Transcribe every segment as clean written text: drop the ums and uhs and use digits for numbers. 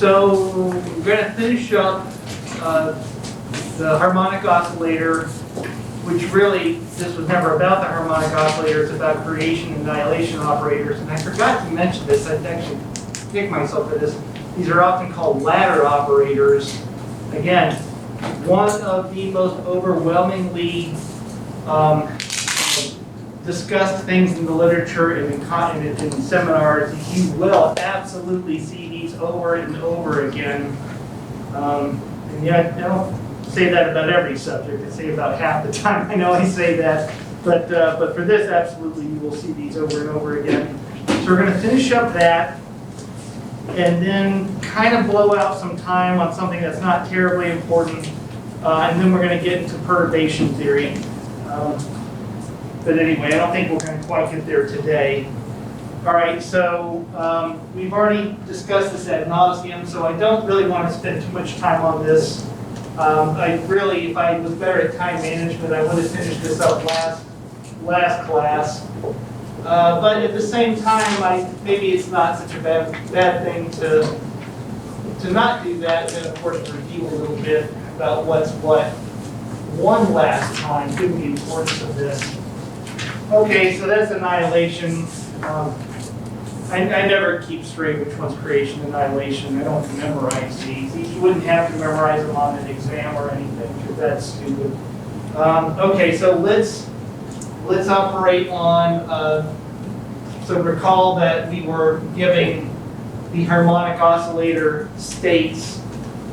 So we're going to finish up the harmonic oscillator, which really, this was never about the harmonic oscillator, it's about creation and annihilation operators. And I forgot to mention this, I actually kicked myself for this. These are often called ladder operators. Again, one of the most overwhelmingly discussed things in the literature and in seminars. You will absolutely see these over and over again. And yet, I don't say that about every subject. I say about half the time I know I say that. But for this, absolutely, you will see these over and over again. So we're going to finish up that and then kind of blow out some time on something that's not terribly important. And then we're going to get into perturbation theory. But anyway, I don't think we're going to quite get there today. All right, so we've already discussed this ad nauseum, so I don't really want to spend too much time on this. If I was better at time management, I would have finished this up last class. But at the same time, maybe it's not such a bad thing to not do that, and of course review a little bit about what's what one last time, given the importance of this. Okay, so that's annihilation. I never keep straight which one's creation and annihilation. I don't memorize these. You wouldn't have to memorize them on an exam or anything, because that's stupid. Okay, so let's operate on. So recall that we were giving the harmonic oscillator states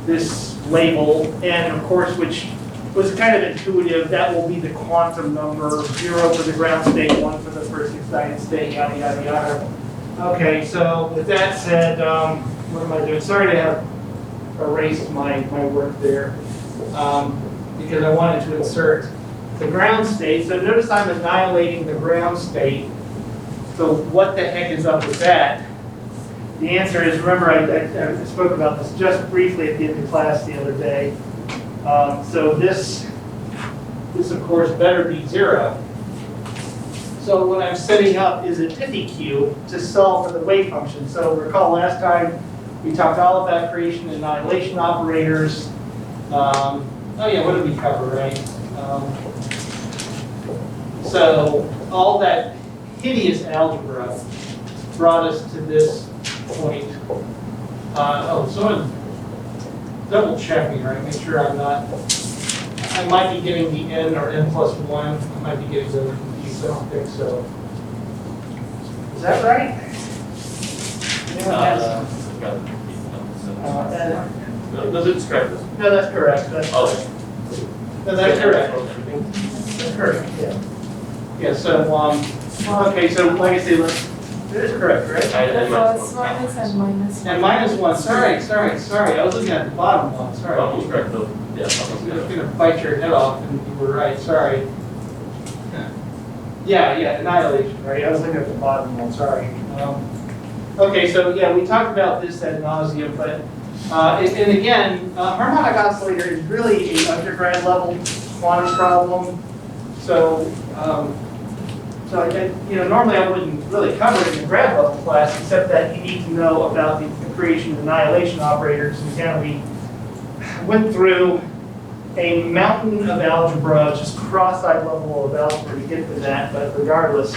this label, and of course, which was kind of intuitive, that will be the quantum number, 0 for the ground state, 1 for the first excited state, yada, yada, yada. Okay, so with that said, what am I doing? Sorry to have erased my work there, because I wanted to insert the ground state. So notice I'm annihilating the ground state. So what the heck is up with that? The answer is, remember I spoke about this just briefly at the end of class the other day. So this of course better be 0. So what I'm setting up is a Diffie cube to solve for the wave function. So recall last time we talked all about creation and annihilation operators. Oh yeah, what did we cover, right? So all that hideous algebra brought us to this point. Someone double check me, right? Make sure I might be getting the n or n plus 1. I might be getting those confused. I don't think so. Is that right? Does it describe this? No, that's correct. No, that's correct. That's correct. Yeah. Yeah. So okay. So like I said, it is correct, right? The first one is n minus 1. And minus 1. Sorry. I was looking at the bottom one. Sorry. Almost correct though. Yeah. I was going to bite your head off, and you were right. Sorry. Yeah, annihilation, right? I was looking at the bottom one. Sorry. Okay, so yeah, we talked about this ad nauseum, but and again, harmonic oscillator is really an undergrad level quantum problem. So normally I wouldn't really cover it in the grad level class, except that you need to know about the creation and annihilation operators. And again, we went through a mountain of algebra, just cross-eyed level of algebra to get to that, but regardless.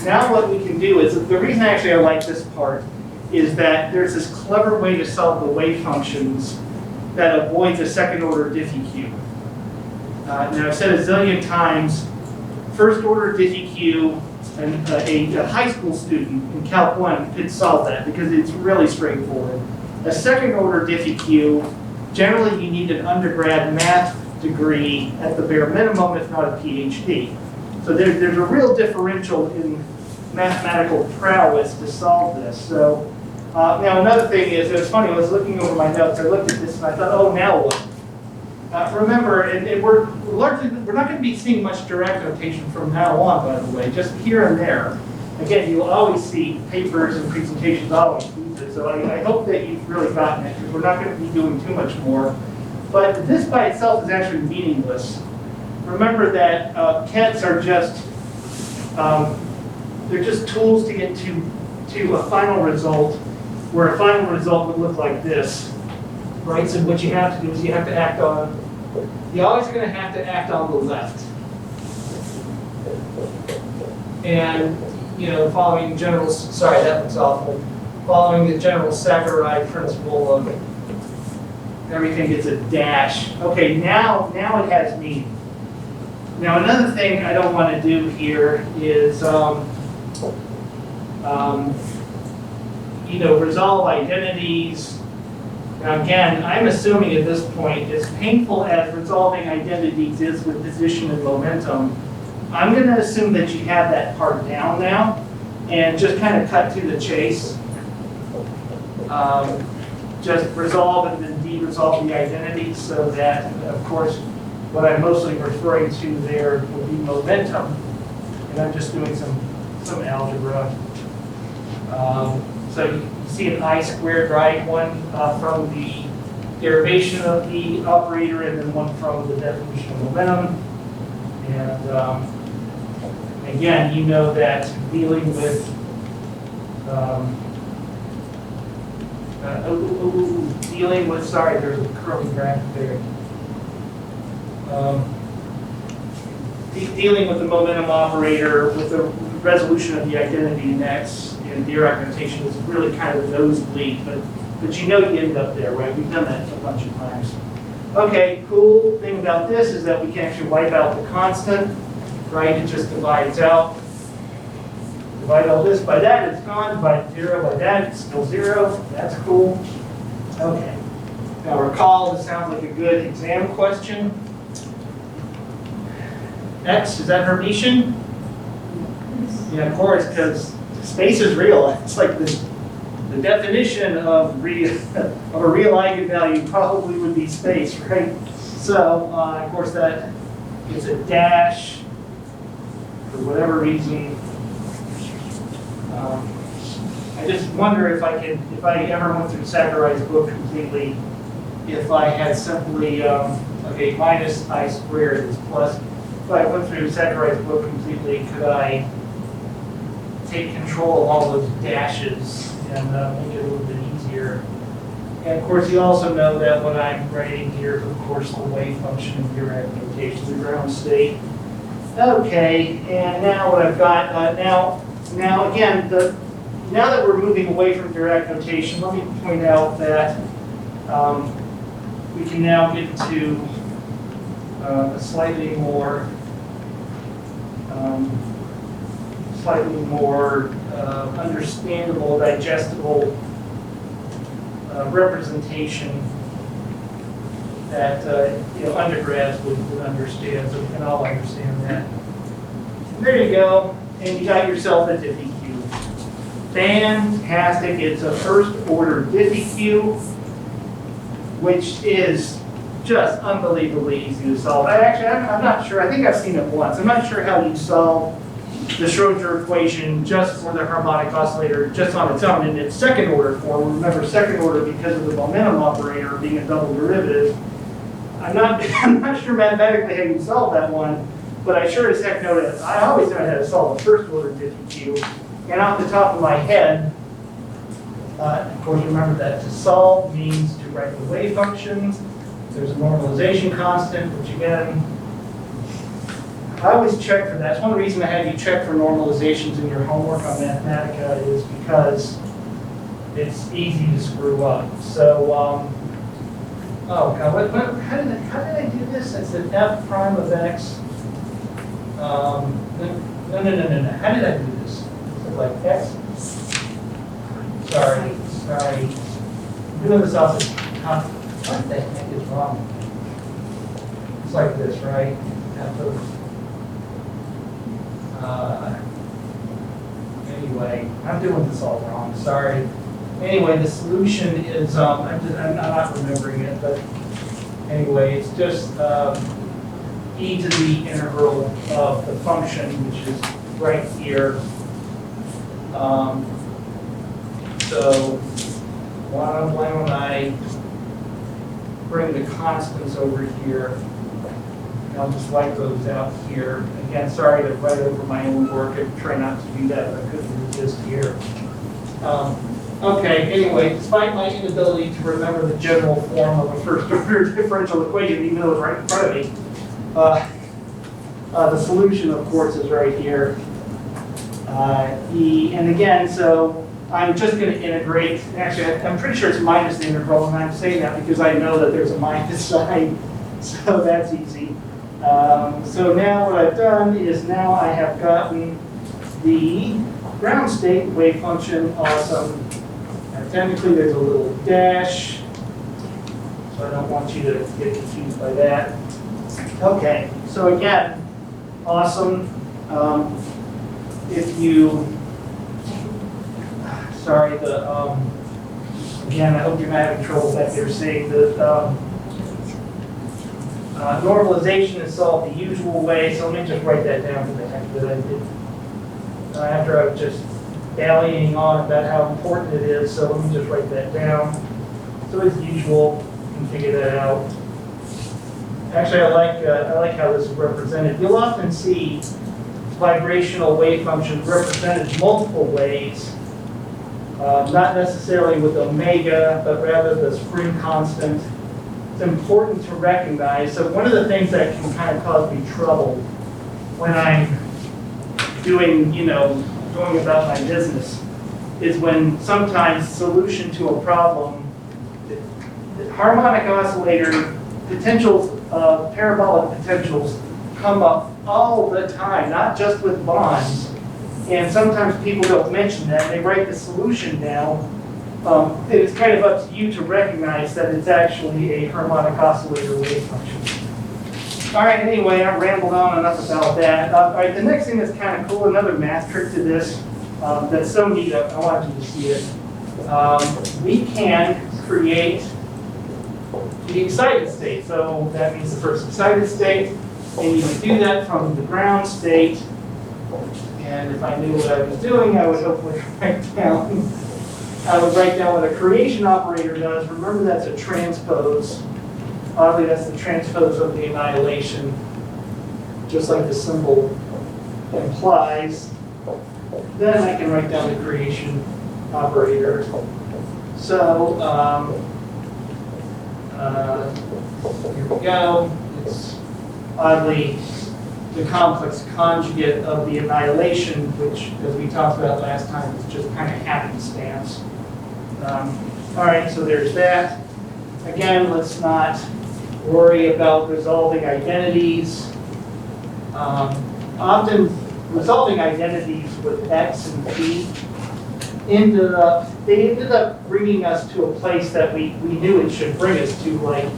Now what we can do is, the reason actually I like this part is that there's this clever way to solve the wave functions that avoids a second order Diffie cube. Now I've said a zillion times, first order Diffie cube, and a high school student in Calc 1 could solve that because it's really straightforward. A second order Diffie cube, generally you need an undergrad math degree at the bare minimum, if not a PhD. So there's a real differential in mathematical prowess to solve this. So now another thing is, it was funny, I was looking over my notes, I looked at this and I thought, oh, now what? Remember, and we're not going to be seeing much direct notation from now on, by the way, just here and there. Again, you'll always see papers and presentations always use it, so I hope that you've really gotten it, because we're not going to be doing too much more. But this by itself is actually meaningless. Remember that kets are just, they're just tools to get to a final result. where a final result would look like this, right? So what you have to do is you have to act on, you're always going to have to act on the left. And, you know, following general, sorry, that looks awful. Following the general Saccharide principle of everything gets a dash. Okay, now it has meaning. Now another thing I don't want to do here is, you know, resolve identities. Now again, I'm assuming at this point, as painful as resolving identities is with position and momentum, I'm going to assume that you have that part down now and just kind of cut to the chase. Just resolve and then de-resolve the identities so that, of course, what I'm mostly referring to there will be momentum. And I'm just doing some algebra. So you see an I squared, right? One from the derivation of the operator and then one from the definition of momentum. And again, you know that dealing with sorry, there's a curly bracket there. Dealing with the momentum operator with the resolution of the identity next in Dirac notation is really kind of a nosebleed, but you know you end up there, right? We've done that a bunch of times. Okay, cool thing about this is that we can actually wipe out the constant, right? It just divides out. Divide all this by that, it's gone. Divide 0 by that, it's still 0. That's cool. Okay. Now recall, this sounds like a good exam question. X, is that Hermitian? Yeah, of course, because space is real. It's like the definition of a real eigenvalue probably would be space, right? So, of course, that is a dash for whatever reason. I just wonder if I ever went through Saccharai's book completely, if I had simply, okay, minus I squared is plus. If I went through Saccharai's book completely, could I take control of all those dashes and make it a little bit easier? And of course, you also know that what I'm writing here is, of course, the wave function in Dirac notation, the ground state. Okay, and now what I've got, now again, now that we're moving away from Dirac notation, let me point out that we can now get to a slightly more understandable, digestible representation that undergrads would understand, so we can all understand that. And there you go, and you got yourself a Diffie-Q. Fantastic! It's a first-order Diffie-Q, which is just unbelievably easy to solve. I'm not sure. I think I've seen it once. I'm not sure how you solve the Schrödinger equation just for the harmonic oscillator just on its own in its second order form. Remember, second order because of the momentum operator being a double derivative. I'm not sure mathematically how you solve that one, but I sure as heck know that I always know how to solve a first order Diffie-Q. And off the top of my head, of course, remember that to solve means to write the wave functions. There's a normalization constant, which again, I always check for that. It's one of the reasons I had you check for normalizations in your homework on Mathematica is because it's easy to screw up. So, oh God, how did I do this? I said f prime of x. No. How did I do this? Is it like x? Sorry. I'm doing this off the top. What the heck is wrong? It's like this, right? Anyway, I'm doing this all wrong. Sorry. Anyway, the solution is I'm not remembering it, but anyway, it's just e to the integral of the function, which is right here. So why don't I bring the constants over here? I'll just wipe those out here. Again, sorry to write over my own work. I try not to do that, but I couldn't resist here. Okay, anyway, despite my inability to remember the general form of a first-order differential equation, even though it's right in front of me, the solution, of course, is right here. And again, so I'm just going to integrate. Actually, I'm pretty sure it's minus the integral, and I'm saying that because I know that there's a minus sign, so that's easy. So now what I've done is now I have gotten the ground state wave function. Awesome. And technically, there's a little dash, so I don't want you to get confused by that. Okay, so again, awesome. If you, sorry, again, I hope you're not having trouble back there saying that normalization is solved the usual way, so let me just write that down for the heck that I did. After I was just dallying on about how important it is, so let me just write that down. So as usual, you can figure that out. Actually, I like how this is represented. You'll often see vibrational wave functions represented multiple ways, not necessarily with omega, but rather the spring constant. It's important to recognize. So one of the things that can kind of cause me trouble when I'm doing, going about my business is when sometimes solution to a problem, the harmonic oscillator potentials, parabolic potentials come up all the time, not just with bonds. And sometimes people don't mention that. They write the solution down. It's kind of up to you to recognize that it's actually a harmonic oscillator wave function. All right, anyway, I've rambled on enough about that. All right, the next thing that's kind of cool, another math trick to this that's so neat, I want you to see it. We can create the excited state. So that means the first excited state. And you can do that from the ground state. And if I knew what I was doing, I would hopefully write down. I would write down what a creation operator does. Remember, that's a transpose. Oddly, that's the transpose of the annihilation, just like the symbol implies. Then I can write down the creation operator. So here we go. It's oddly the complex conjugate of the annihilation, which, as we talked about last time, is just kind of happenstance. All right, so there's that. Again, let's not worry about resolving identities. Often, resolving identities with x and p ended up bringing us to a place that we knew it should bring us to, like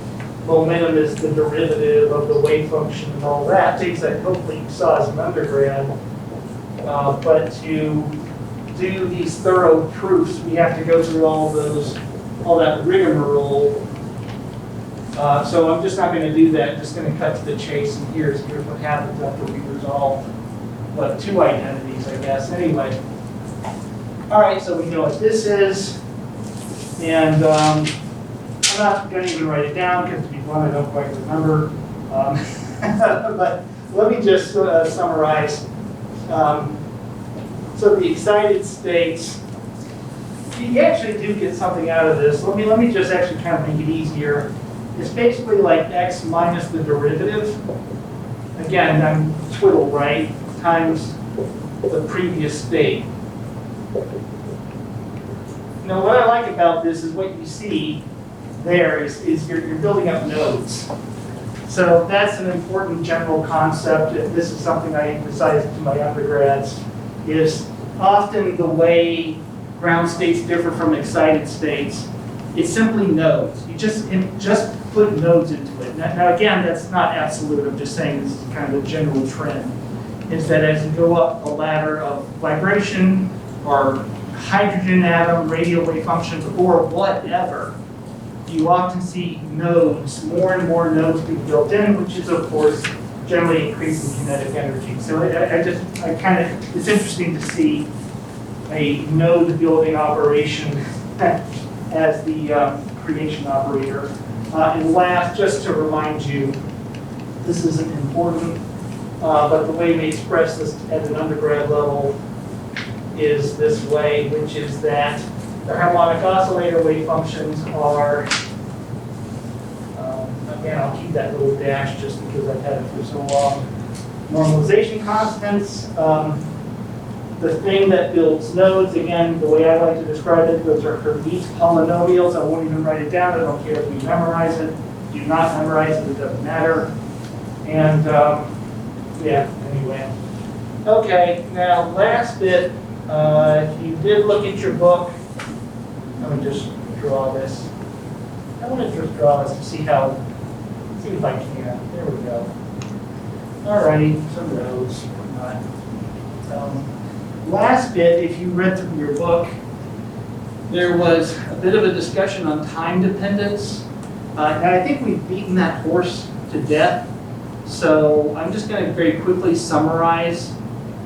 momentum is the derivative of the wave function and all that, things that hopefully you saw as an undergrad. But to do these thorough proofs, we have to go through all that rigmarole. So I'm just not going to do that. I'm just going to cut to the chase, and here's what happens after we resolve two identities, I guess. Anyway, all right. So we know what this is, and I'm not going to even write it down because, to be blunt, I don't quite remember. But let me just summarize. So the excited states, you actually do get something out of this. Let me just actually kind of make it easier. It's basically like x minus the derivative. Again, I'm twiddle, right? Times the previous state. Now, what I like about this is what you see there is you're building up nodes. So that's an important general concept. This is something I emphasize to my undergrads, is often the way ground states differ from excited states. It's simply nodes. You just put nodes into it. Now again, that's not absolute. I'm just saying this is kind of a general trend. Is that as you go up the ladder of vibration or hydrogen atom, radio wave functions, or whatever, you often see nodes, more and more nodes being built in, which is, of course, generally increasing kinetic energy. So it's interesting to see a node building operation as the creation operator. And last, just to remind you, this isn't important, but the way we express this at an undergrad level is this way, which is that The harmonic oscillator wave functions are, again, I'll keep that little dash just because I've had it for so long. Normalization constants. The thing that builds nodes, again, the way I like to describe it, those are Hermite polynomials. I won't even write it down. I don't care if we memorize it. Do not memorize it. It doesn't matter. And yeah, anyway. Okay, now last bit. If you did look at your book, let me just draw this. I want to just draw this to see how, see if I can. There we go. Alrighty, some rows. Last bit, if you read through your book, there was a bit of a discussion on time dependence. And I think we've beaten that horse to death. So I'm just going to very quickly summarize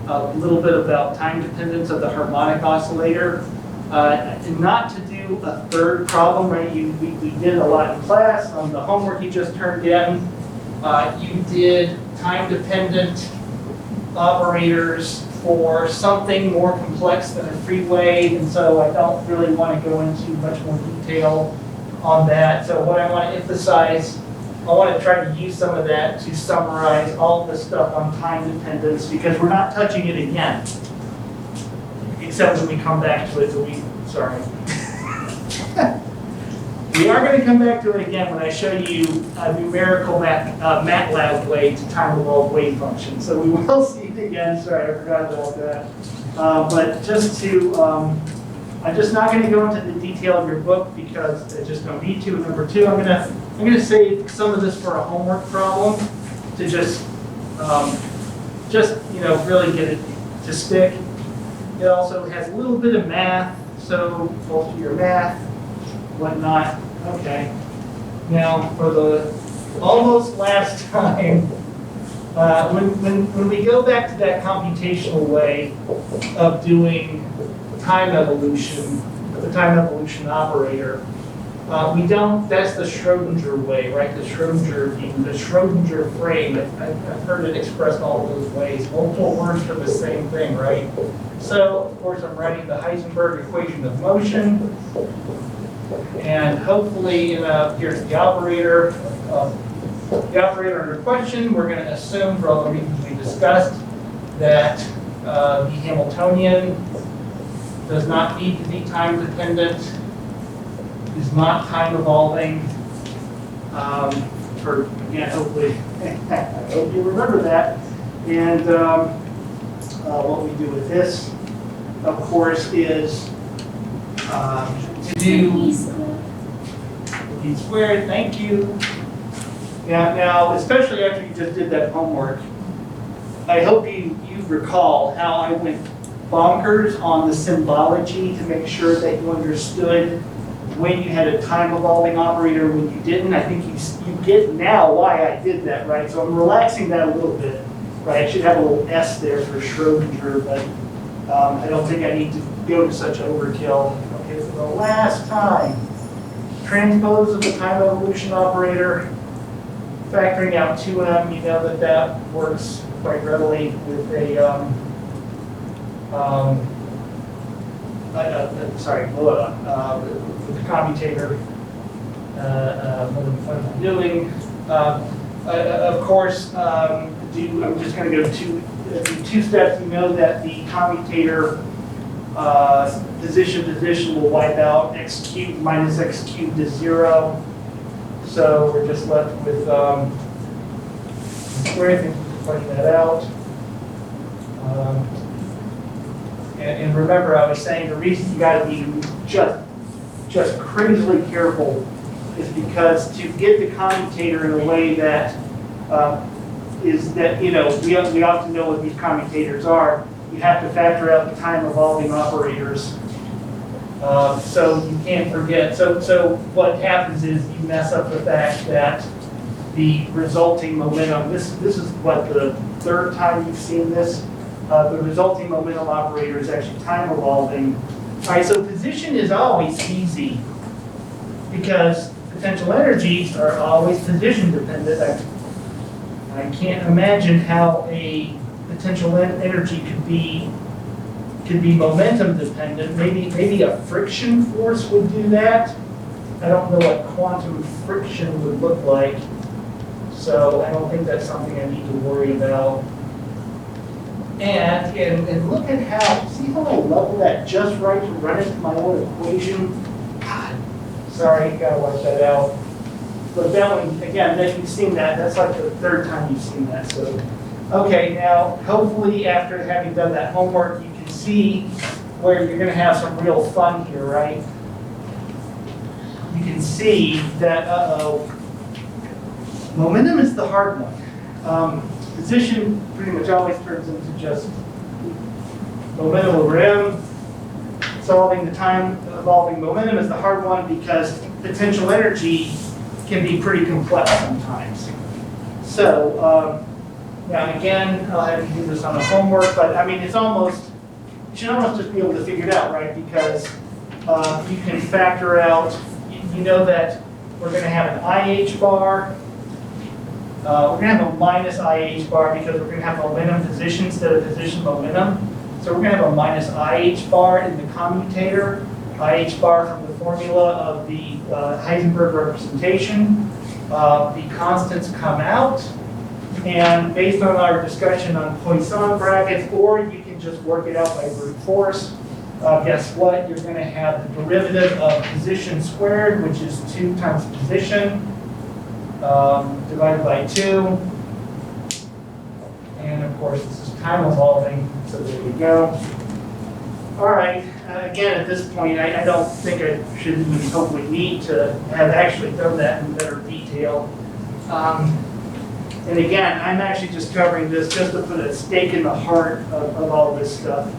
a little bit about time dependence of the harmonic oscillator. And not to do a third problem, right? We did a lot in class. On the homework you just turned in, you did time-dependent operators for something more complex than a free wave, and so I don't really want to go into much more detail on that. So what I want to emphasize, I want to try to use some of that to summarize all the stuff on time dependence, because we're not touching it again, except when we come back to it. Sorry. We are going to come back to it again when I show you a numerical MATLAB way to time-evolved wave function. So we will see it again. Sorry, I forgot about that. But just to, I'm just not going to go into the detail of your book because I just don't need to. And number two, I'm going to save some of this for a homework problem to just really get it to stick. It also has a little bit of math, so bolster your math, whatnot. Okay. Now, for the almost last time, when we go back to that computational way of doing time evolution, the time evolution operator, we don't, that's the Schrodinger way, right? The Schrodinger frame. I've heard it expressed all those ways. Multiple words for the same thing, right? So, of course, I'm writing the Heisenberg equation of motion. And hopefully, here's the operator. The operator under question, we're going to assume, for all the reasons we discussed, that the Hamiltonian does not need to be time dependent, is not time evolving. Again, hopefully, I hope you remember that. And what we do with this, of course, is to do e squared. Thank you. Now, especially after you just did that homework, I hope you recall how I went bonkers on the symbology to make sure that you understood when you had a time evolving operator, when you didn't. I think you get now why I did that, right? So I'm relaxing that a little bit, right? I should have a little S there for Schrodinger, but I don't think I need to go to such overkill. Okay, for the last time, transpose of the time evolution operator, factoring out 2m, you know that works quite readily with a, with the commutator, what I'm doing. Of course, I'm just going to go do two steps. You know that the commutator position will wipe out x cubed minus x cubed is 0. So we're just left with square things to find that out. And remember, I was saying the reason you got to be just crazily careful is because to get the commutator in a way that is that, we often know what these commutators are. You have to factor out the time evolving operators. So you can't forget. So what happens is you mess up the fact that the resulting momentum, this is what, the third time you've seen this? The resulting momentum operator is actually time evolving. All right, so position is always easy because potential energies are always position dependent. I can't imagine how a potential energy could be could be momentum dependent. Maybe a friction force would do that. I don't know what quantum friction would look like, so I don't think that's something I need to worry about. And look at how, see how I leveled that just right to run into my own equation? God, sorry, gotta wipe that out. But that one, again, that you've seen that, that's like the third time you've seen that. So, okay, now hopefully after having done that homework, you can see where you're gonna have some real fun here, right? You can see that, momentum is the hard one. Position pretty much always turns into just momentum over m. Solving the time evolving momentum is the hard one because potential energy can be pretty complex sometimes. So, now again, I'll have you do this on the homework, but I mean, it's almost, you should almost just be able to figure it out, right? Because you can factor out, you know that we're going to have an IH bar. We're going to have a minus IH bar because we're going to have momentum position instead of position momentum. So we're going to have a minus IH bar in the commutator. IH bar from the formula of the Heisenberg representation. The constants come out. And based on our discussion on Poisson brackets, or you can just work it out by brute force, guess what? You're going to have the derivative of position squared, which is 2 times position. Divided by 2. And of course, this is time evolving, so there you go. All right, again, at this point, I don't think I should even hopefully need to have actually done that in better detail. And again, I'm actually just covering this just to put a stake in the heart of all this stuff.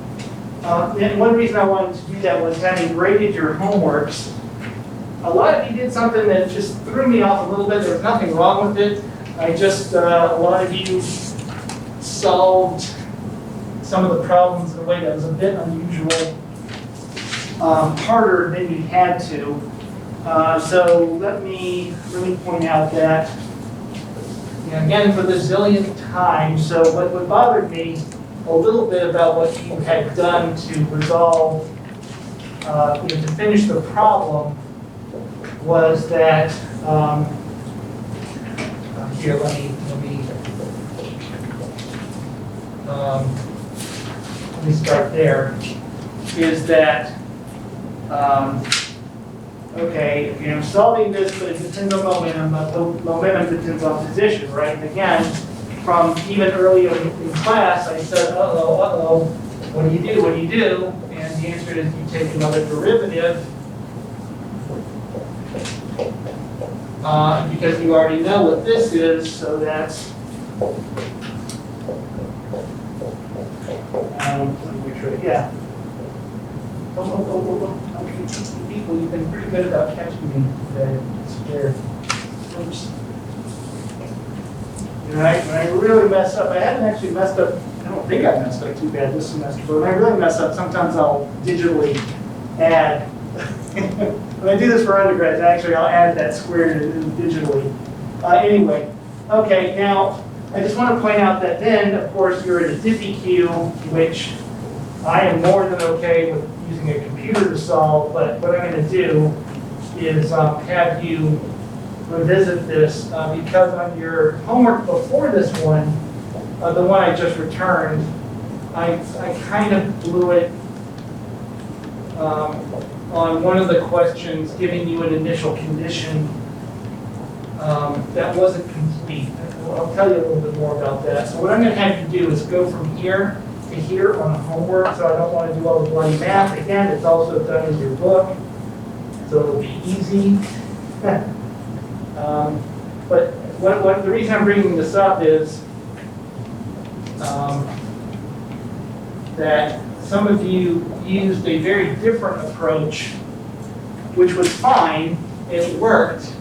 And one reason I wanted to do that was having graded your homeworks. A lot of you did something that just threw me off a little bit. There was nothing wrong with it. A lot of you solved some of the problems in a way that was a bit unusual, harder than you had to. So let me point out that, again, for the zillionth time, so what bothered me a little bit about what you had done to resolve, to finish the problem, was that, here, let me start there, is that, okay, I'm solving this, but it depends on momentum, but the momentum depends on position, right? And again, from even earlier in class, I said, what do you do? And the answer is you take another derivative, because you already know what this is, so that's, let me make sure, yeah. Okay, people, you've been pretty good about catching me today. I'm scared. Oops. When I really mess up, I haven't actually messed up, I don't think I messed up too bad this semester, but when I really mess up, sometimes I'll digitally add. When I do this for undergrads, actually I'll add that square digitally. Anyway, okay, now I just want to point out that then, of course, you're in a DiffyQ, which I am more than okay with using a computer to solve, but what I'm going to do is have you revisit this because on your homework before this one, the one I just returned, I kind of blew it on one of the questions, giving you an initial condition that wasn't complete. I'll tell you a little bit more about that. So what I'm going to have you do is go from here to here on the homework, so I don't want to do all the bloody math. Again, it's also done in your book, so it'll be easy. But the reason I'm bringing this up is that some of you used a very different approach, which was fine, it worked.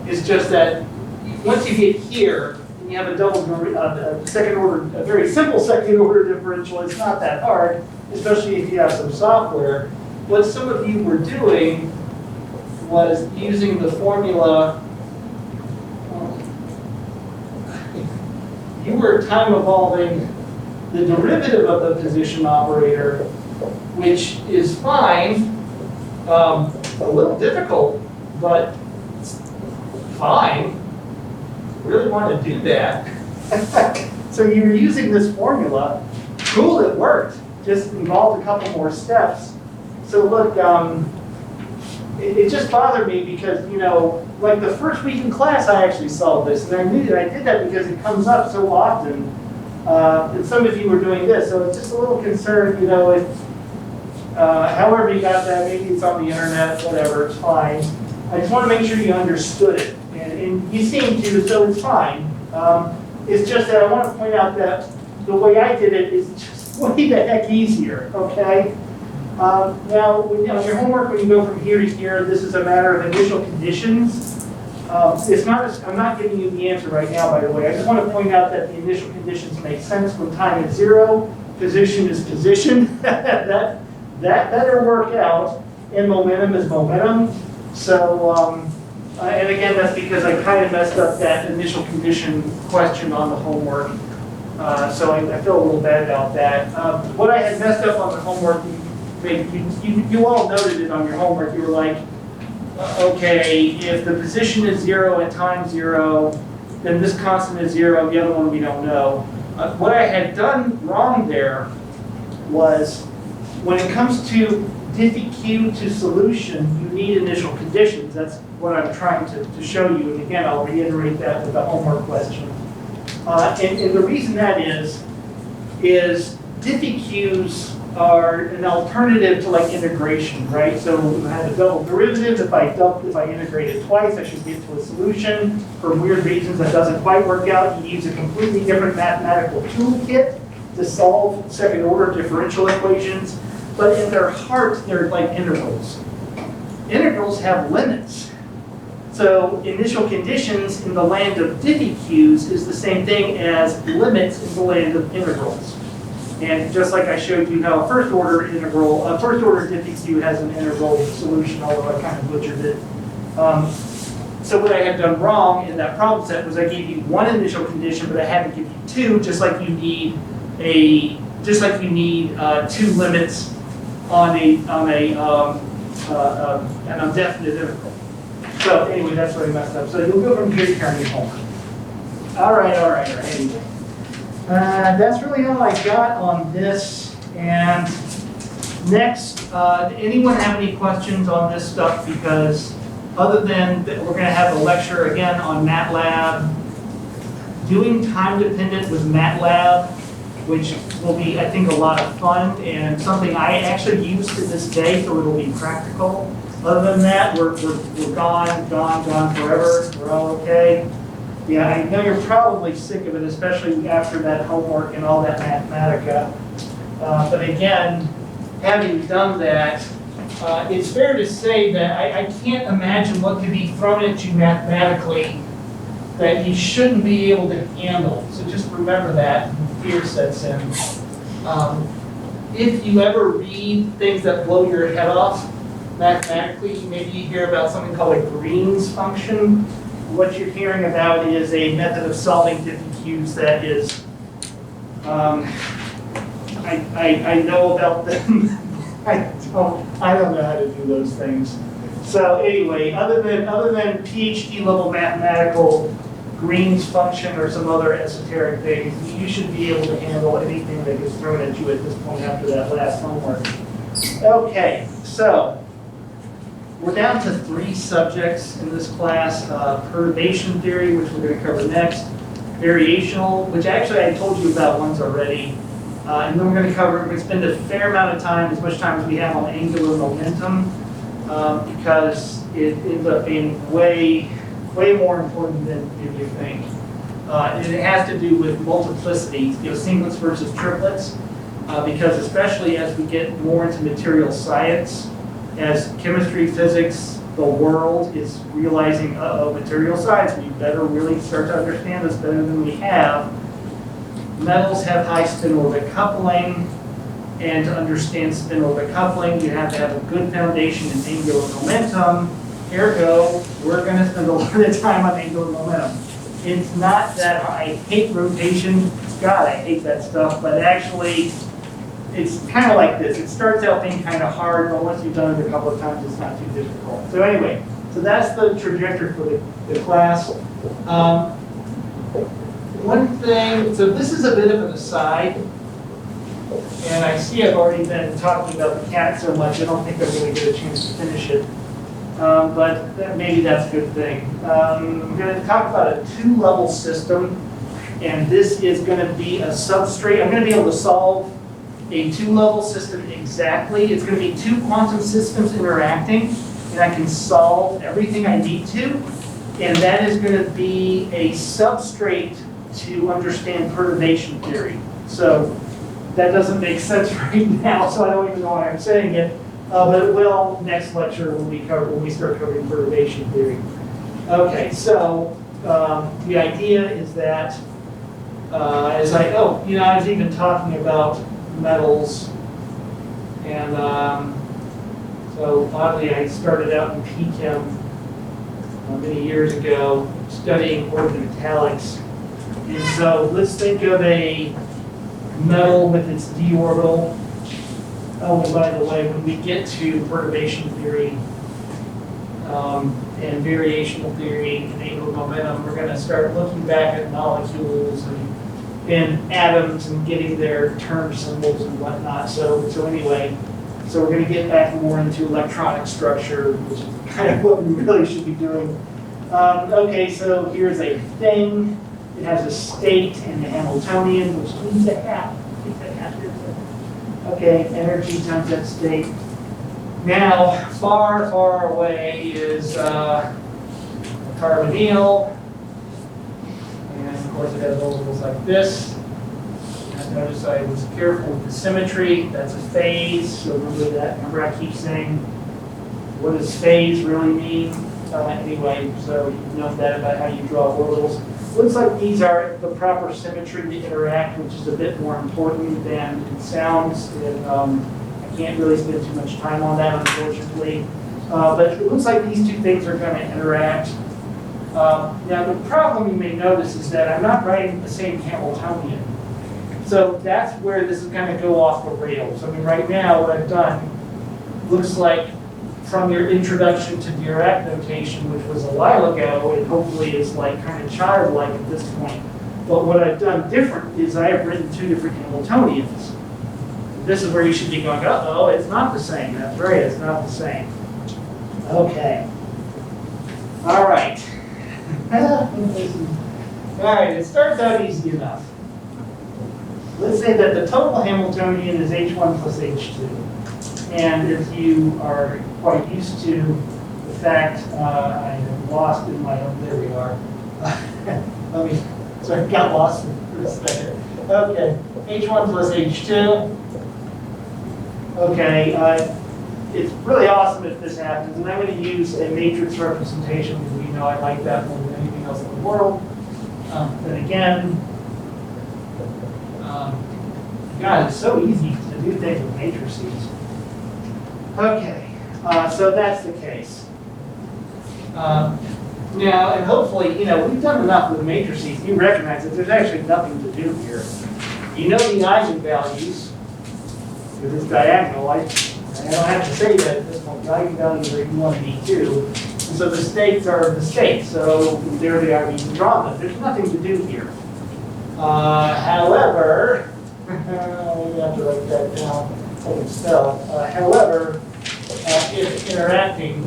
It's just that once you get here, and you have a second order, a very simple second order differential, it's not that hard, especially if you have some software. What some of you were doing was using the formula. You were time evolving the derivative of the position operator which is fine. A little difficult, but fine. Really want to do that. So you're using this formula. Cool, it worked. Just involved a couple more steps. So look, it just bothered me because, you know, like the first week in class I actually solved this, and I knew that I did that because it comes up so often. And some of you were doing this, so it's just a little concerned, you know, if, however you got that, maybe it's on the internet, whatever, it's fine. I just want to make sure you understood it, and you seem to, so it's fine. It's just that I want to point out that the way I did it is just way the heck easier, okay? Now, on your homework, when you go from here to here, this is a matter of initial conditions. It's not, I'm not giving you the answer right now, by the way. I just want to point out that the initial conditions make sense when time is 0, position is position. that better work out, and momentum is momentum. So, and again, that's because I kind of messed up that initial condition question on the homework. So I feel a little bad about that. What I had messed up on the homework, you all noted it on your homework. You were like, okay, if the position is 0 at time 0, then this constant is 0, the other one we don't know. What I had done wrong there was, when it comes to diffie-q to solution, you need initial conditions. That's what I'm trying to show you. And again, I'll reiterate that with the homework question. And the reason that is diffie-q's are an alternative to like integration, right? So I have a double derivative. If I integrate it twice, I should get to a solution. For weird reasons that doesn't quite work out, you use a completely different mathematical toolkit to solve second order differential equations. But in their heart, they're like integrals. Integrals have limits. So initial conditions in the land of diffie-q's is the same thing as limits in the land of integrals. And just like I showed you how a first order diffie-q has an integral solution, although I kind of butchered it. So what I had done wrong in that problem set was I gave you one initial condition, but I had to give you two, just like you need two limits on an indefinite integral. So anyway, that's what I messed up. So you'll go from here to here on your homework. All right. Anyway. That's really all I got on this. And next, anyone have any questions on this stuff? Because other than that, we're going to have a lecture again on MATLAB, doing time dependent with MATLAB, which will be, I think, a lot of fun and something I actually use to this day, so it'll be practical. Other than that, we're gone forever. We're all okay. Yeah, I know you're probably sick of it, especially after that homework and all that Mathematica. But again, having done that, it's fair to say that I can't imagine what could be thrown at you mathematically that you shouldn't be able to handle. So just remember that when fear sets in. If you ever read things that blow your head off mathematically, maybe you hear about something called a Green's function. What you're hearing about is a method of solving diffie-q's that is, I know about them. I don't know how to do those things. So anyway, other than PhD level mathematical Green's function or some other esoteric things, you should be able to handle anything that gets thrown at you at this point after that last homework. Okay, so we're down to 3 subjects in this class: perturbation theory, which we're going to cover next; variational, which actually I told you about once already. And then we're going to spend a fair amount of time, as much time as we have, on angular momentum, because it ends up being way more important than you think. And it has to do with multiplicity, singlets versus triplets, because especially as we get more into material science, as chemistry, physics, the world is realizing, material science, we better really start to understand this better than we have. Metals have high spin-orbit coupling, and to understand spin-orbit coupling, you have to have a good foundation in angular momentum. Ergo, we're going to spend a lot of time on angular momentum. It's not that I hate rotation. God, I hate that stuff. But actually, it's kind of like this. It starts out being kind of hard, but once you've done it a couple of times, it's not too difficult. So anyway, so that's the trajectory for the class. One thing, so this is a bit of an aside, and I see I've already been talking about the cat so much, I don't think I'm going to get a chance to finish it. But maybe that's a good thing. I'm going to talk about a two-level system, and this is going to be a substrate. I'm going to be able to solve a two-level system exactly. It's going to be two quantum systems interacting, and I can solve everything I need to. And that is going to be a substrate to understand perturbation theory. So that doesn't make sense right now, so I don't even know why I'm saying it. But it will next lecture when we start covering perturbation theory. Okay, so the idea is that I was even talking about metals, and so oddly I started out in PChem many years ago studying organometallics. And so let's think of a metal with its d orbital. Oh, and by the way, when we get to perturbation theory and variational theory and angular momentum, we're going to start looking back at molecules and atoms and getting their term symbols and whatnot. So anyway, so we're going to get back more into electronic structure, which is kind of what we really should be doing. Okay, so here's a thing. It has a state and a Hamiltonian, which means a hat. Okay, energy times that state. Now, far, far away is a carbonyl. And of course, it has orbitals like this. And notice I was careful with the symmetry. That's a phase, so remember that. Remember I keep saying, what does phase really mean? Anyway, so you know that about how you draw orbitals. Looks like these are the proper symmetry to interact, which is a bit more important than it sounds. And, I can't really spend too much time on that, unfortunately. But it looks like these two things are going to interact. Now, the problem you may notice is that I'm not writing the same Hamiltonian. So that's where this is going to go off the rails. I mean, right now, what I've done looks like from your introduction to Dirac notation, which was a while ago, and hopefully is like kind of childlike at this point. But what I've done different is I have written two different Hamiltonians. This is where you should be going, uh-oh, it's not the same. That's right, it's not the same. Okay. All right. All right, it starts out easy enough. Let's say that the total Hamiltonian is H1 plus H2. And if you are quite used to the fact I have lost in my own, there we are. So I got lost for a second. Okay, H1 plus H2. Okay, it's really awesome if this happens. And I'm going to use a matrix representation because we know I like that more than anything else in the world. Then again, God, it's so easy to do things with matrices. Okay, so that's the case. Now, and hopefully, we've done enough with matrices. You recognize that there's actually nothing to do here. You know the eigenvalues, because it's diagonal. I don't have to say that at this point. The eigenvalues are E1 and E2. And so the states are the states. So there they are, you can draw them. There's nothing to do here. However, we have to write that down. However, if interacting,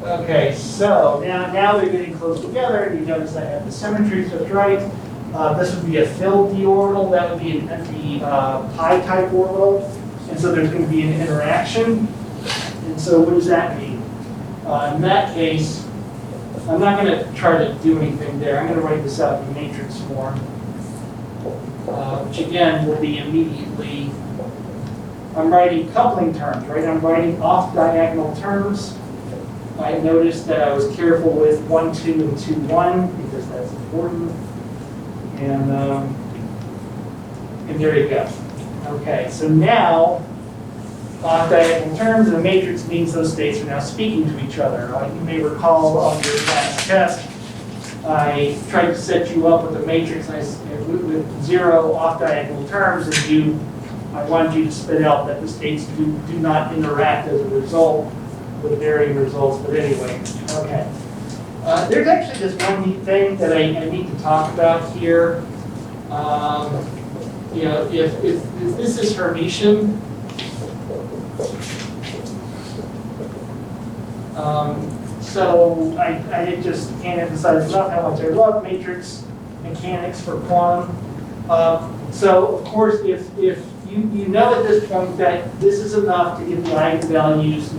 okay, so now they're getting close together, and you notice I have the symmetry, so it's right. This would be a filled d orbital, that would be an empty pi type orbital, and so there's going to be an interaction. And so what does that mean? In that case, I'm not going to try to do anything there. I'm going to write this out in matrix form. Which again will be immediately, I'm writing coupling terms, right? I'm writing off diagonal terms. I noticed that I was careful with 1, 2, and 2, 1 because that's important. And there you go. Okay, so now off diagonal terms, and the matrix means those states are now speaking to each other. You may recall on your last test I tried to set you up with a matrix with 0 off-diagonal terms, and I wanted you to spit out that the states do not interact as a result with varying results. But anyway, okay. There's actually just one neat thing that I need to talk about here. You know, if this is Hermitian, so I just can't emphasize enough how much I love matrix mechanics for quantum. So of course, if you know at this point that this is enough to give the eigenvalues,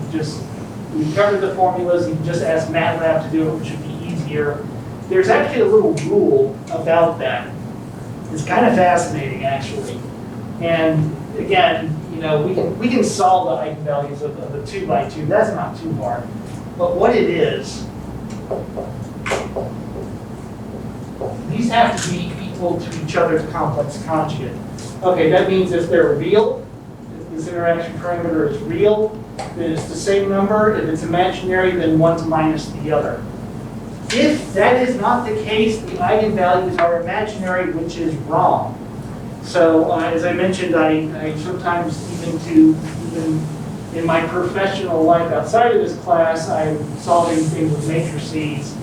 you covered the formulas, you can just ask MATLAB to do it, which should be easier. There's actually a little rule about that. It's kind of fascinating, actually. And again, you know, we can solve the eigenvalues of the 2x2. That's not too hard. But what it is, these have to be equal to each other's complex conjugate. Okay, that means if they're real, if this interaction parameter is real, then it's the same number. If it's imaginary, then one's minus the other. If that is not the case, the eigenvalues are imaginary, which is wrong. So as I mentioned, I sometimes even in my professional life outside of this class, I'm solving things with matrices.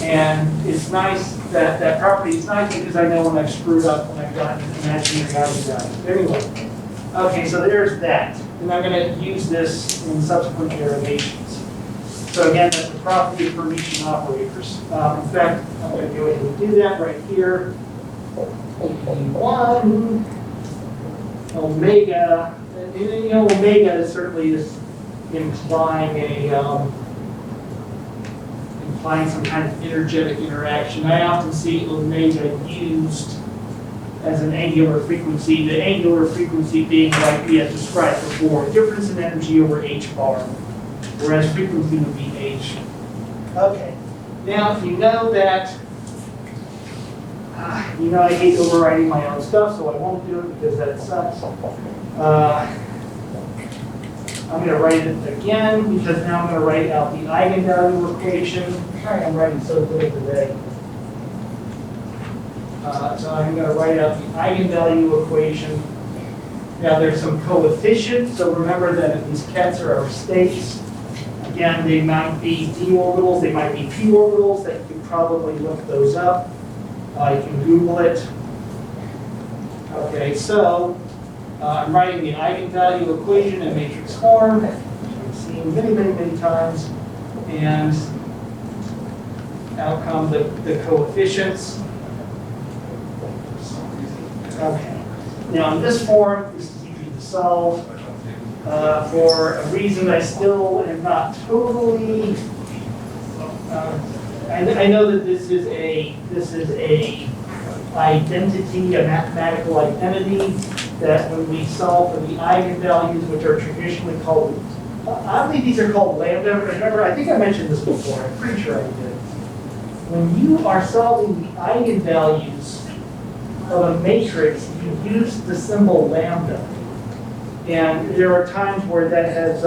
And it's nice, that property is nice because I know when I've screwed up, when I've gotten imaginary eigenvalues. Anyway, okay, so there's that. And I'm going to use this in subsequent derivations. So again, that's the property of Hermitian operators. In fact, I'm going to go ahead and do that right here. 1 omega, and, you know, omega is certainly implying some kind of energetic interaction. I often see omega used as an angular frequency, the angular frequency being like we have described before, difference in energy over h bar, whereas frequency would be h. Okay, now if you know that, you know I hate overwriting my own stuff, so I won't do it because that sucks. I'm going to write it again because now I'm going to write out the eigenvalue equation. Sorry, I'm writing so good today. So I'm going to write out the eigenvalue equation. Now there's some coefficients, so remember that these kets are our states. Again, they might be d orbitals, they might be p orbitals, that you could probably look those up. You can Google it. Okay, so I'm writing the eigenvalue equation in matrix form, which I've seen many, many, many times. And out come the coefficients. Okay. Now in this form, this is easy to solve. For a reason I still am not totally. I know that this is a identity, a mathematical identity, that when we solve for the eigenvalues, which are traditionally called, oddly these are called lambda. Remember, I think I mentioned this before. I'm pretty sure I did. When you are solving the eigenvalues of a matrix, you use the symbol lambda. And there are times where that has,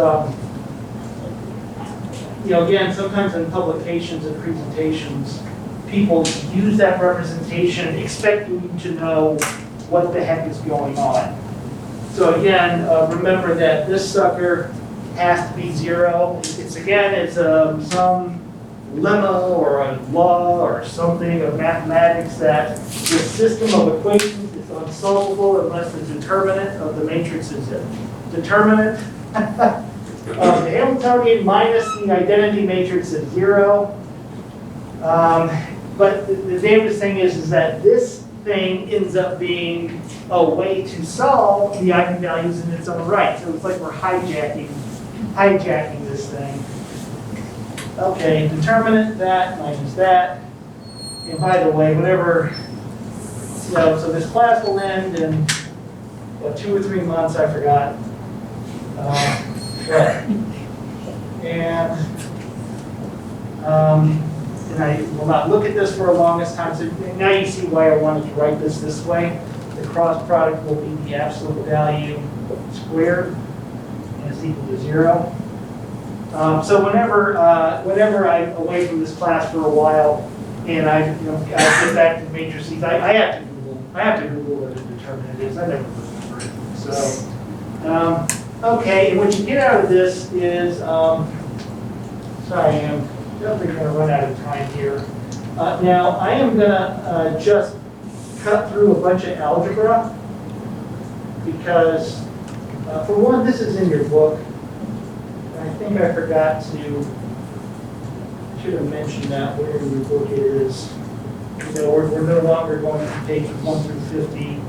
you know, again, sometimes in publications and presentations, people use that representation expecting you to know what the heck is going on. So again, remember that this sucker has to be 0. It's some lemma or a law or something of mathematics that the system of equations is unsolvable unless the determinant of the matrix is a determinant. The Hamiltonian minus the identity matrix is 0. But the damnedest thing is that this thing ends up being a way to solve the eigenvalues in its own right. So it's like we're hijacking this thing. Okay, determinant that minus that. And by the way, whenever, so this class will end in, what, 2 or 3 months, I forgot. And I will not look at this for the longest time. So now you see why I wanted to write this way. The cross product will be the absolute value squared, and it's equal to 0. So whenever I'm away from this class for a while, And I get back to matrices. I have to Google what a determinant is. I never looked for it. So, okay, and what you get out of this is, sorry, I don't think we're going to run out of time here. Now, I am going to just cut through a bunch of algebra because, for one, this is in your book. And I think I forgot to, should have mentioned that where in your book it is. So we're no longer going to pages 1 through 50.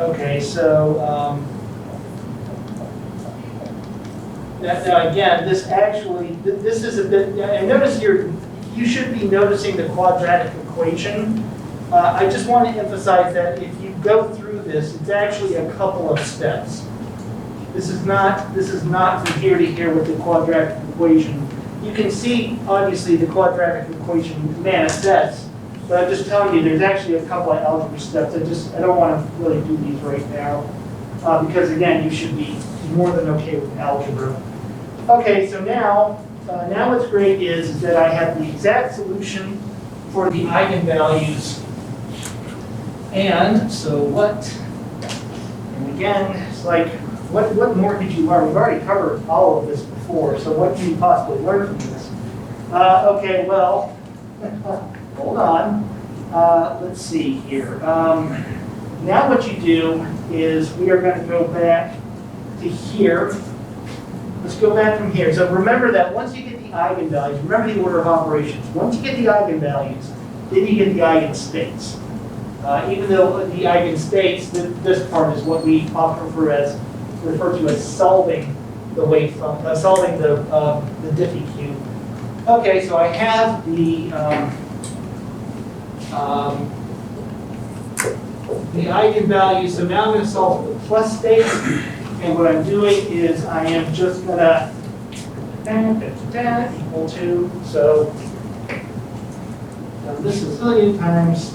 Okay, so now again, this actually, this is a bit, and notice you should be noticing the quadratic equation. I just want to emphasize that if you go through this, it's actually a couple of steps. This is not from here to here with the quadratic equation. You can see, obviously, the quadratic equation manifests, but I'm just telling you there's actually a couple of algebra steps. I don't want to really do these right now, because again, you should be more than okay with algebra. Okay, so now what's great is that I have the exact solution for the eigenvalues. And so and again, it's like, what more could you learn? We've already covered all of this before, so what can you possibly learn from this? Okay, well, hold on. Let's see here. Now what you do is we are going to go back to here. Let's go back from here. So remember that once you get the eigenvalues, remember the order of operations. Once you get the eigenvalues, then you get the eigenstates. Even though the eigenstates, this part is what we often refer to as solving the solving the Diffie cube. Okay, so I have the eigenvalues. So now I'm going to solve the plus states, and what I'm doing is I am just going to equal to, so this is a zillion times.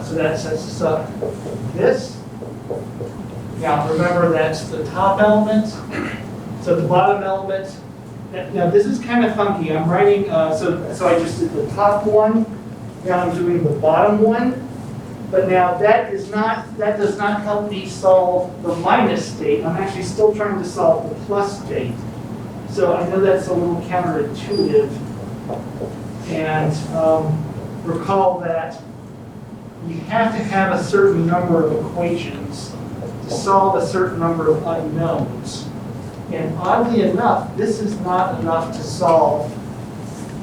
So that sets us up this. Now remember that's the top element. So the bottom element. Now this is kind of funky. I'm writing, so I just did the top one. Now I'm doing the bottom one. But now that does not help me solve the minus state. I'm actually still trying to solve the plus state. So I know that's a little counterintuitive. And recall that you have to have a certain number of equations to solve a certain number of unknowns. And oddly enough, this is not enough to solve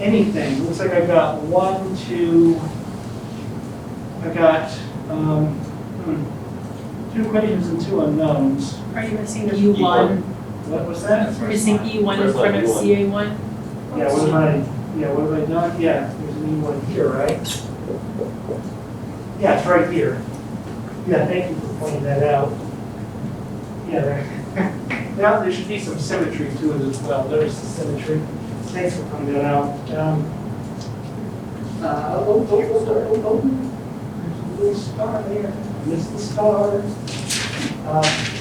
anything. Looks like I've got two equations and two unknowns. Are you missing U1? What was that? You're missing E1 in front of CA1? Yeah, what have I done? Yeah, there's an E1 here, right? Yeah, it's right here. Yeah, thank you for pointing that out. Yeah, there. Now there should be some symmetry to it as well. There's the symmetry. Thanks for pointing that out. There's a little star there. Missed the star.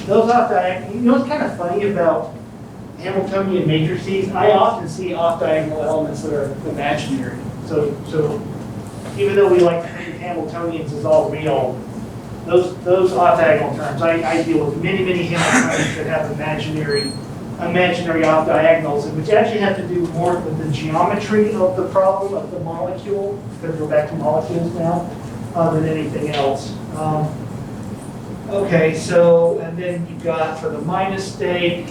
Those off diagonal. You know what's kind of funny about Hamiltonian matrices? I often see off diagonal elements that are imaginary. So even though we like to think of Hamiltonians as all real, those off diagonal terms, I deal with many Hamiltonians that have imaginary off diagonals, which actually have to do more with the geometry of the problem of the molecule, because we're back to molecules now, than anything else. Okay, so, and then you've got for the minus state,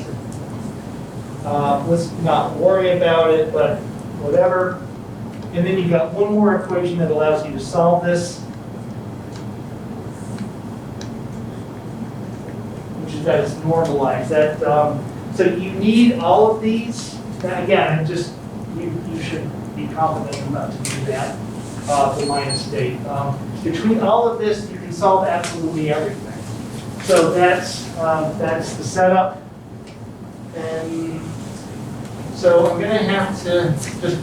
let's not worry about it, but whatever. And then you've got one more equation that allows you to solve this, which is that it's normalized. That, so you need all of these. And again, you should be confident enough to do that, the minus state. Between all of this, you can solve absolutely everything. So that's the setup. And so I'm going to have to just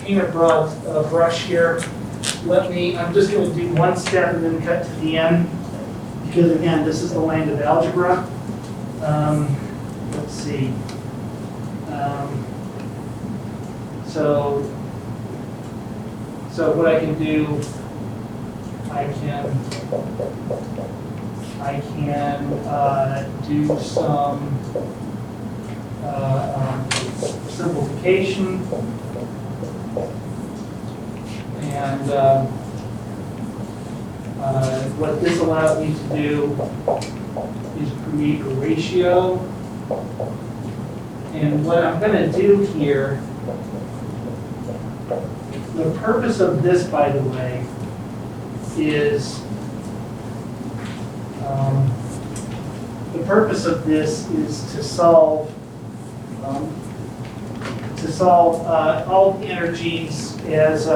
paint a broad brush here. I'm just going to do one step and then cut to the end. Because again, this is the land of algebra. Let's see. so what I can do, I can do some simplification, and what this allows me to do is create a ratio. And what I'm going to do here, the purpose of this, by the way, is to solve all the energies as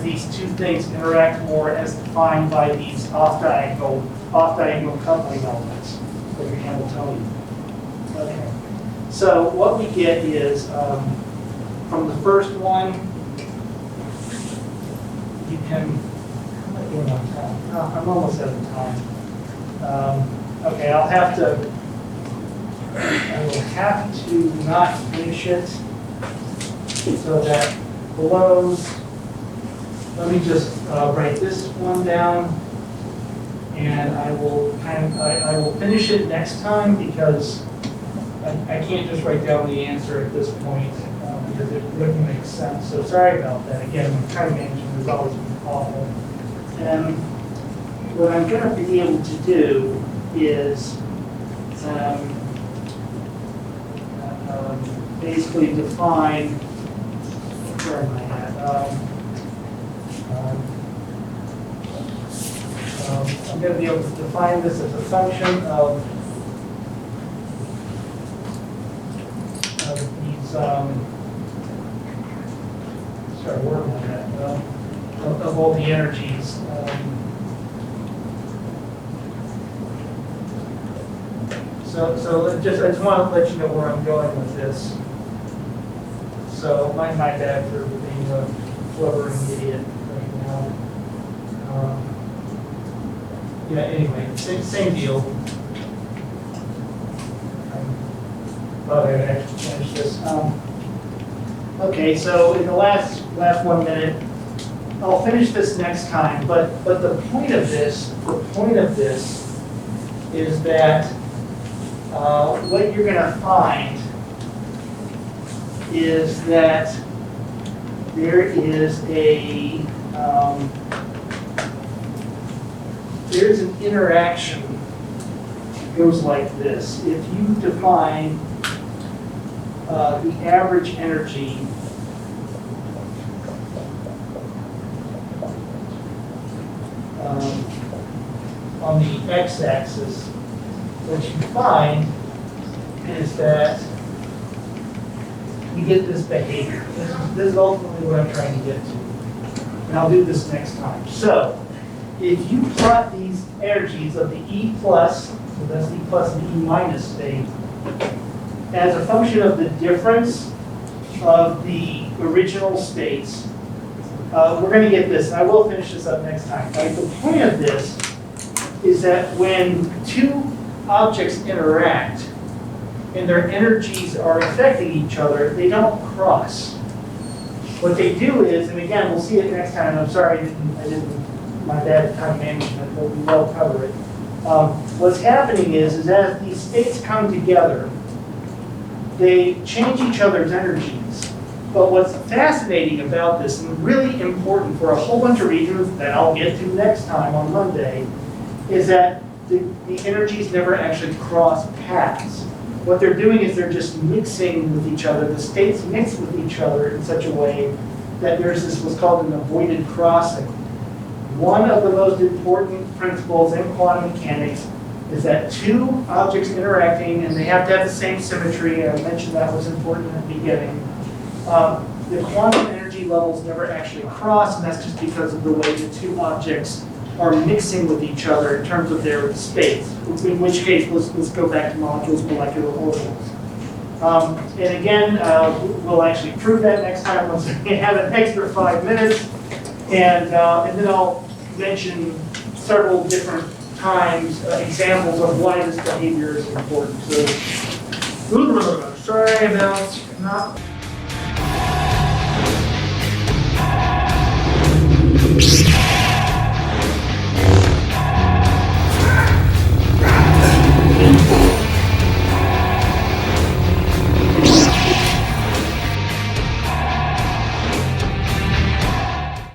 these two things interact more as defined by these off-diagonal coupling elements of your Hamiltonian. Okay. So what we get is from the first one, you can. I'm almost out of time. Okay, I will have to not finish it so that below. Let me just write this one down, and I will finish it next time because I can't just write down the answer at this point because it wouldn't make sense. So sorry about that. Again, time management has always been awful. And what I'm going to be able to do is basically define, where am I at? I'm going to be able to define this as a function of these, sorry, where am I at? Of all the energies. So I just want to let you know where I'm going with this. So my bad for being a blubbering idiot right now. Yeah, anyway, same deal. Thought I would actually finish this. Okay, so in the last 1 minute, I'll finish this next time, but the point of this is that what you're going to find is that there is there's an interaction that goes like this. If you define the average energy on the x-axis, what you find is that you get this behavior. This is ultimately what I'm trying to get to. And I'll do this next time. So, if you plot these energies of the E plus, so that's the E plus and E minus state, as a function of the difference of the original states, we're going to get this, and I will finish this up next time. Right? The point of this is that when two objects interact and their energies are affecting each other, they don't cross. What they do is, and again, we'll see it next time. I'm sorry I didn't my bad time management, but we will cover it. What's happening is as these states come together, they change each other's energies. But what's fascinating about this, and really important for a whole bunch of reasons that I'll get to next time on Monday, is that the energies never actually cross paths. What they're doing is they're just mixing with each other. The states mix with each other in such a way that there's this what's called an avoided crossing. One of the most important principles in quantum mechanics is that two objects interacting, and they have to have the same symmetry. I mentioned that was important in the beginning. The quantum energy levels never actually cross, and that's just because of the way the two objects are mixing with each other in terms of their states. In which case, let's go back to molecules, molecular orbitals. And again, we'll actually prove that next time once we have an extra 5 minutes. And then I'll mention several different times examples of why this behavior is important. So, sorry about not